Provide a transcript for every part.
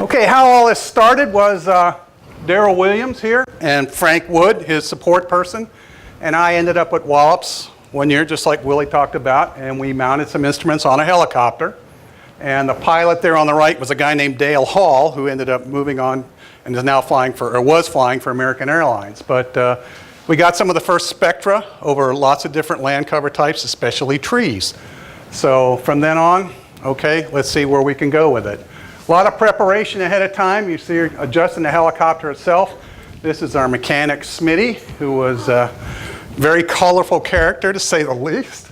Okay, how all this started was Darrell Williams here and Frank Wood, his support person, and I ended up at Wallops one year, just like Willie talked about, and we mounted some instruments on a helicopter. And the pilot there on the right was a guy named Dale Hall, who ended up moving on and is now flying for, or was flying for American Airlines. But we got some of the first spectra over lots of different land cover types, especially trees. So from then on, okay, let's see where we can go with it. A lot of preparation ahead of time. You see her adjusting the helicopter itself. This is our mechanic, Smitty, who was a very colorful character, to say the least.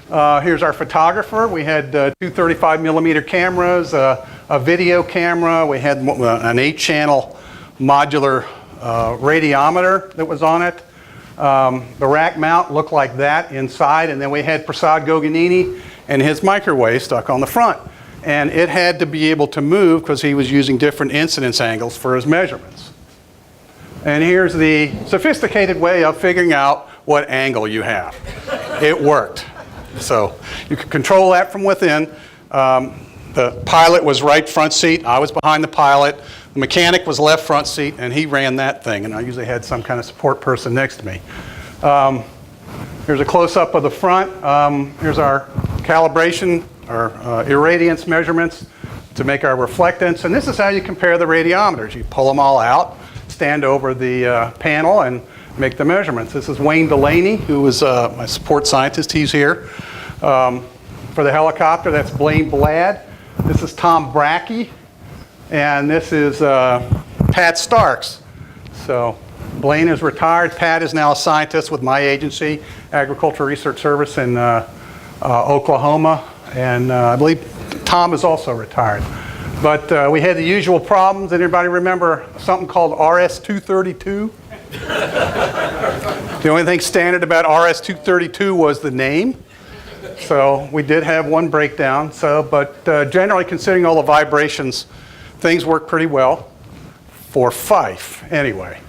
Here's our photographer. We had two 35mm cameras, a video camera. We had an 8-channel modular radiometer that was on it. The rack mount looked like that inside, and then we had Prasad Goganini and his microwave stuck on the front. And it had to be able to move because he was using different incidence angles for his measurements. And here's the sophisticated way of figuring out what angle you have. It worked. So you could control that from within. The pilot was right front seat. I was behind the pilot. The mechanic was left front seat, and he ran that thing. And I usually had some kind of support person next to me. Here's a close-up of the front. Here's our calibration, our irradiance measurements to make our reflectance. And this is how you compare the radiometers. You pull them all out, stand over the panel, and make the measurements. This is Wayne Delaney, who was my support scientist. He's here. For the helicopter, that's Blaine Bladd. This is Tom Brackey. And this is Pat Starks. So Blaine is retired. Pat is now a scientist with my agency, Agricultural Research Service in Oklahoma. And I believe Tom is also retired. But we had the usual problems. Anybody remember something called RS-232? The only thing standard about RS-232 was the name. So we did have one breakdown. But generally, considering all the vibrations, things work pretty well for Fife anyway.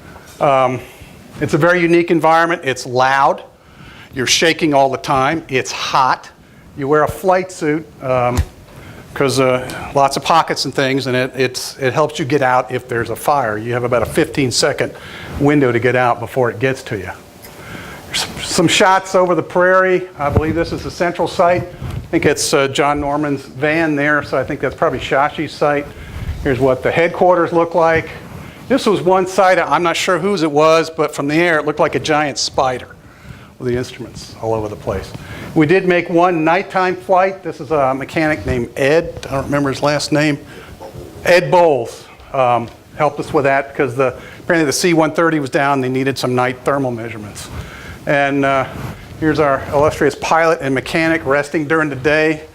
It's a very unique environment. It's loud. You're shaking all the time. It's hot. You wear a flight suit because lots of pockets and things, and it helps you get out if there's a fire. You have about a 15-second window to get out before it gets to you. Some shots over the prairie. I believe this is the central site. I think it's John Norman's van there, so I think that's probably Shashi's site. Here's what the headquarters look like. This was one site, I'm not sure whose it was, but from the air it looked like a giant spider with the instruments all over the place. We did make one nighttime flight. This is a mechanic named Ed. I don't remember his last name. Ed Bowles helped us with that because apparently the C-130 was down. They needed some night thermal measurements. And here's our illustrious pilot and mechanic resting during the day.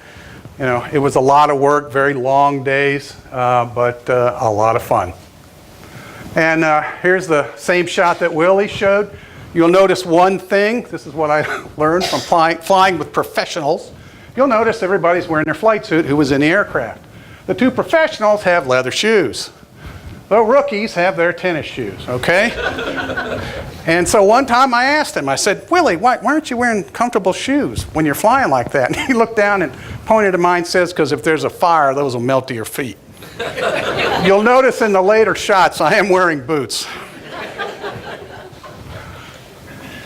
You know, it was a lot of work, very long days, but a lot of fun. And here's the same shot that Willie showed. You'll notice one thing. This is what I learned from flying with professionals. You'll notice everybody's wearing their flight suit who was in the aircraft. The two professionals have leather shoes. The rookies have their tennis shoes, okay? And so one time I asked him, I said, Willie, why aren't you wearing comfortable shoes when you're flying like that? And he looked down and pointed to mine and says, because if there's a fire, those will melt to your feet. You'll notice in the later shots, I am wearing boots.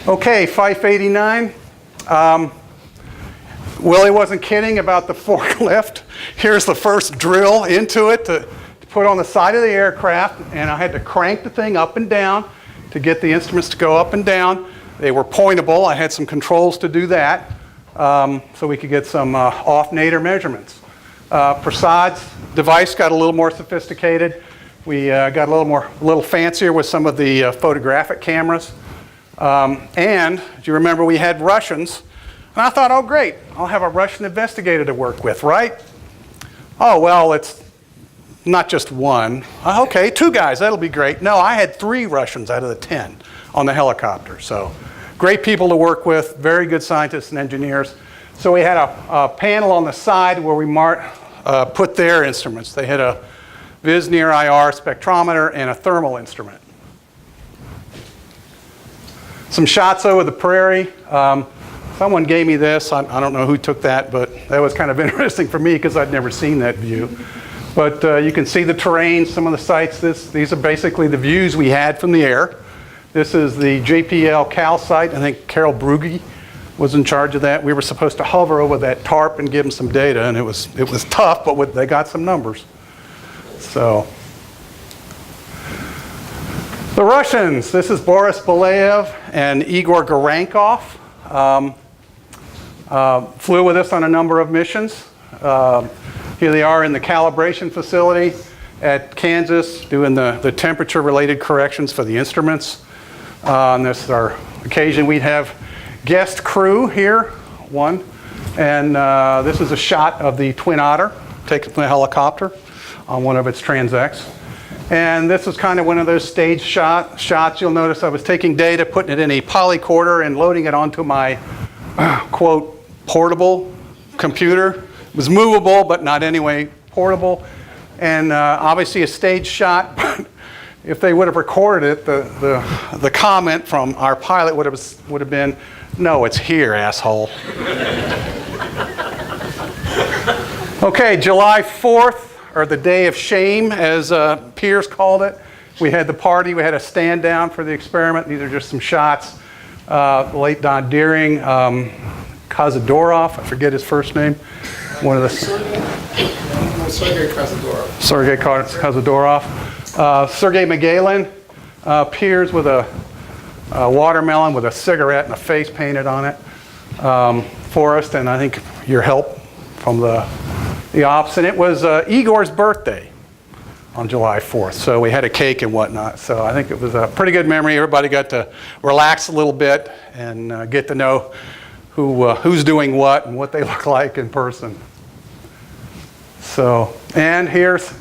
Okay, Fife 89. Willie wasn't kidding about the forklift. Here's the first drill into it to put on the side of the aircraft, and I had to crank the thing up and down to get the instruments to go up and down. They were pointable. I had some controls to do that so we could get some off-nadir measurements. Prasad's device got a little more sophisticated. We got a little fancier with some of the photographic cameras. And do you remember we had Russians? And I thought, oh great, I'll have a Russian investigator to work with, right? Oh well, it's not just one. Okay, 2 guys, that'll be great. No, I had 3 Russians out of the 10 on the helicopter. So great people to work with, very good scientists and engineers. So we had a panel on the side where we put their instruments. They had a Vis-Near IR spectrometer and a thermal instrument. Some shots over the prairie. Someone gave me this. I don't know who took that, but that was kind of interesting for me because I'd never seen that view. But you can see the terrain, some of the sites. These are basically the views we had from the air. This is the JPL Cal site. I think Carol Brugge was in charge of that. We were supposed to hover over that tarp and give them some data, and it was tough, but they got some numbers. So, the Russians. This is Boris Belayev and Igor Garankov. Flew with us on a number of missions. Here they are in the calibration facility at Kansas doing the temperature-related corrections for the instruments. On this our occasion, we'd have guest crew here, one. And this is a shot of the Twin Otter taken from the helicopter on one of its transects. And this is kind of one of those stage shots. You'll notice I was taking data, putting it in a polycorder, and loading it onto my, quote, portable computer. It was movable, but not anyway portable. And obviously a stage shot. If they would have recorded it, the comment from our pilot would have been, "No, it's here, asshole." Okay, July 4th, or the Day of Shame, as Pierce called it. We had the party. We had a stand down for the experiment. These are just some shots. The late Don Deering, Kazadorov, I forget his first name. One of the Sergei Kazadorov. Sergei Kazadorov. Sergei Magellan appears with a watermelon with a cigarette and a face painted on it for us, and I think your help from the ops. And it was Igor's birthday on July 4th, so we had a cake and whatnot. So I think it was a pretty good memory. Everybody got to relax a little bit and get to know who's doing what and what they look like in person. So, and here's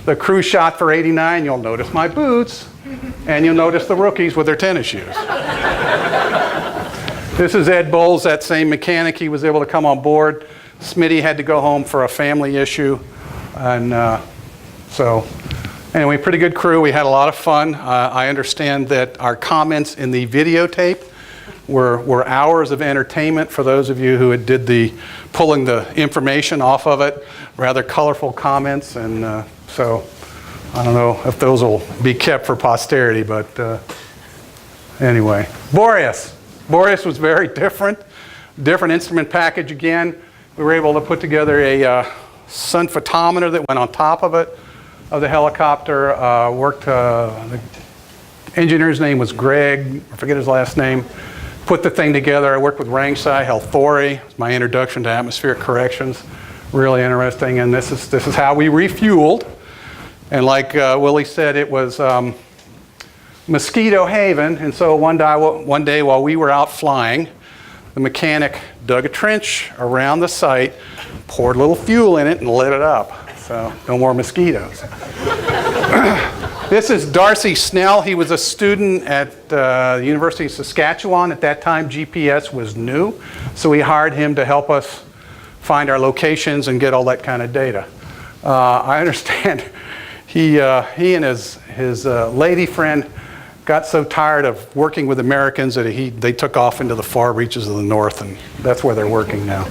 the crew shot for 89. You'll notice my boots, and you'll notice the rookies with their tennis shoes. This is Ed Bowles, that same mechanic. He was able to come on board. Smitty had to go home for a family issue. And so, anyway, pretty good crew. We had a lot of fun. I understand that our comments in the videotape were hours of entertainment for those of you who did the pulling the information off of it. Rather colorful comments, and so I don't know if those will be kept for posterity, but anyway. Boreas was very different instrument package again. We were able to put together a sun photometer that went on top of it, of the helicopter. The engineer's name was Greg, I forget his last name. Put the thing together. I worked with Rangsai Helthori, my introduction to atmospheric corrections. Really interesting, and this is how we refueled. And like Willie said, it was Mosquito Haven, and so one day while we were out flying, the mechanic dug a trench around the site, poured a little fuel in it, and lit it up. So no more mosquitoes. This is Darcy Snell. He was a student at the University of Saskatchewan. At that time, GPS was new, so we hired him to help us find our locations and get all that kind of data. I understand he and his lady friend got so tired of working with Americans that they took off into the far reaches of the north, and that's where they're working now.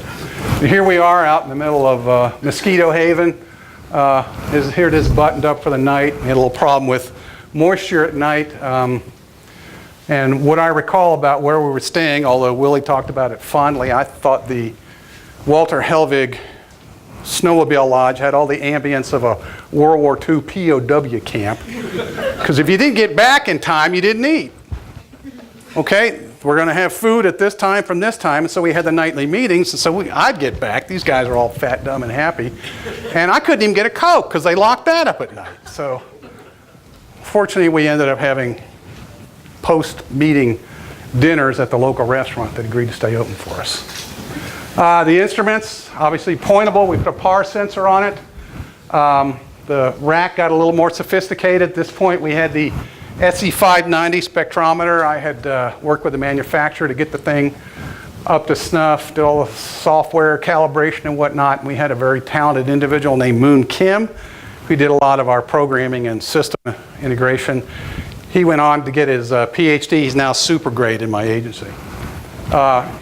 And here we are out in the middle of Mosquito Haven. Here it is buttoned up for the night. We had a little problem with moisture at night. And what I recall about where we were staying, although Willie talked about it fondly, I thought the Walter Helvig Snowmobile Lodge had all the ambience of a World War II POW camp. Because if you didn't get back in time, you didn't eat. Okay, we're going to have food at this time from this time, and so we had the nightly meetings, and so I'd get back. These guys are all fat, dumb, and happy. And I couldn't even get a Coke because they locked that up at night. So fortunately, we ended up having post-meeting dinners at the local restaurant that agreed to stay open for us. The instruments, obviously pointable. We put a PAR sensor on it. The rack got a little more sophisticated. At this point, we had the SE590 spectrometer. I had worked with the manufacturer to get the thing up to snuff, did all the software calibration and whatnot. And we had a very talented individual named Moon Kim who did a lot of our programming and system integration. He went on to get his PhD. He's now super great in my agency.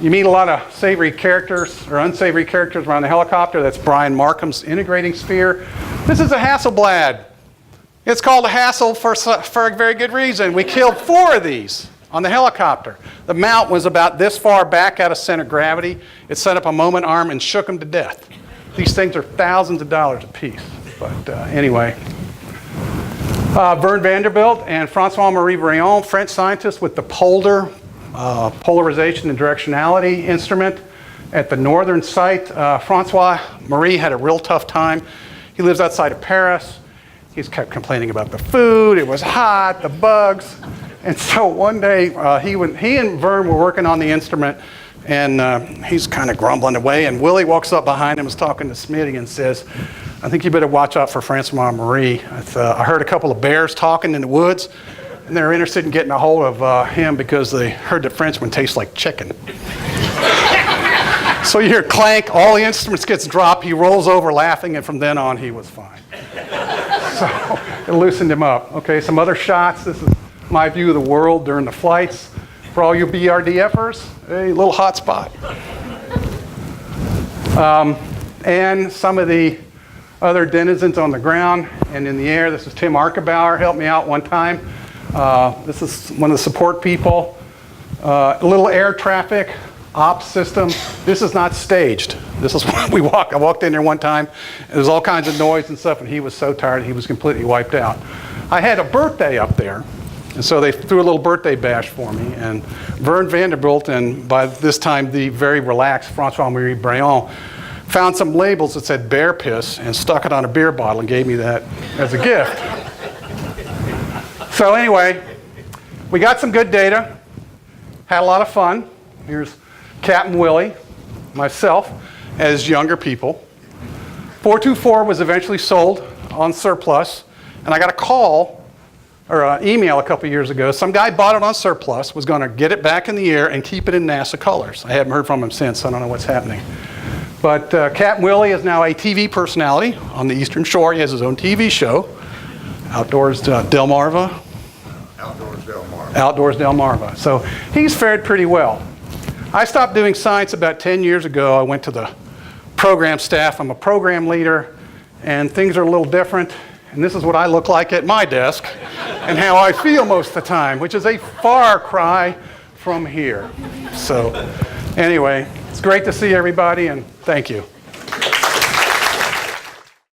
You meet a lot of savory characters or unsavory characters around the helicopter. That's Brian Markham's integrating sphere. This is a Hasselblad. It's called a Hassel for a very good reason. We killed 4 of these on the helicopter. The mount was about this far back out of center of gravity. It set up a moment arm and shook them to death. These things are thousands of dollars a piece. But anyway. Vern Vanderbilt and Francois-Marie Brion, French scientists with the Polder polarization and directionality instrument at the northern site. Francois-Marie had a real tough time. He lives outside of Paris. He's kept complaining about the food. It was hot, the bugs. And so one day, he and Vern were working on the instrument, and he's kind of grumbling away. And Willie walks up behind him, was talking to Smitty, and says, "I think you better watch out for Francois-Marie. I heard a couple of bears talking in the woods, and they're interested in getting a hold of him because they heard that Frenchman tastes like chicken." So you hear clank, all the instruments gets dropped, he rolls over laughing, and from then on he was fine. So it loosened him up. Okay, some other shots. This is my view of the world during the flights. For all you BRDFers, a little hot spot. And some of the other denizens on the ground and in the air. This is Tim Arkebauer, helped me out one time. This is one of the support people. A little air traffic ops system. This is not staged. This is when we walk. I walked in there one time, and there was all kinds of noise and stuff, and he was so tired he was completely wiped out. I had a birthday up there, and so they threw a little birthday bash for me, and Vern Vanderbilt, and by this time the very relaxed Francois-Marie Brion, found some labels that said bear piss and stuck it on a beer bottle and gave me that as a gift. So anyway, we got some good data, had a lot of fun. Here's Captain Willie, myself, as younger people. 424 was eventually sold on surplus, and I got a call or an email a couple years ago. Some guy bought it on surplus, was going to get it back in the air and keep it in NASA colors. I haven't heard from him since, so I don't know what's happening. But Captain Willie is now a TV personality on the Eastern Shore. He has his own TV show, Outdoors Delmarva. Outdoors Delmarva. So he's fared pretty well. I stopped doing science about 10 years ago. I went to the program staff. I'm a program leader, and things are a little different. And this is what I look like at my desk and how I feel most of the time, which is a far cry from here. So anyway, it's great to see everybody, and thank you.